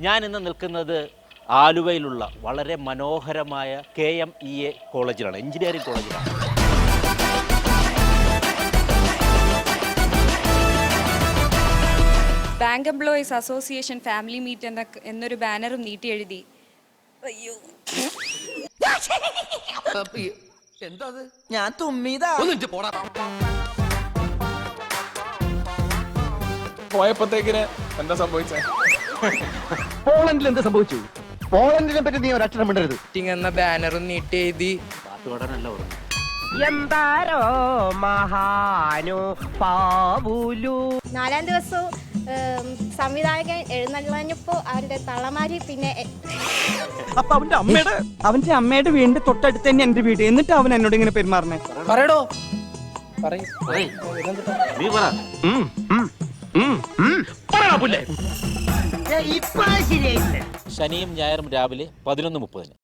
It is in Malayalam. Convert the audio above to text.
ഞാൻ ഇന്ന് നിൽക്കുന്നത് ആലുവയിലുള്ള വളരെ മനോഹരമായ KMEA കോളേജിലാണ്, എഞ്ചിനീയറിംഗ് കോളേജിലാണ്. Bank employees association family meet എന്നൊരു ബാനറും നീട്ടി എഴുതി. അയ്യോ, എന്താ ഞാൻ തുമ്മിയതാ. പോയപ്പോഴത്തേക്കിന് എന്താ സംഭവിച്ചേ? പോളണ്ടിൽ എന്ത് സംഭവിച്ചു? പോളണ്ടിനെ പറ്റി നീ ഒരക്ഷരം മിണ്ടരുത്. എന്ന ബാനറും നീട്ടി എഴുതി. പാട്ടുപാടാനല്ല പറഞ്ഞു. എന്താരോ മഹാനു പാവുലു. 4-ാം ദിവസവും സംവിധായകൻ എഴുന്നള്ളഞ്ഞപ്പോ അവന്റെ തള്ളമാരി പിന്നെ അപ്പൊ അവന്റെ അമ്മയുടെ വീടിന്റെ തൊട്ടടുത്ത് തന്നെ എന്റെ വീട്. എന്നിട്ട് അവൻ എന്നോട് ഇങ്ങനെ പെരുമാറണേ. പറയടോ. നീ പറ. ശനിയും ഞായറും രാവിലെ 11:30.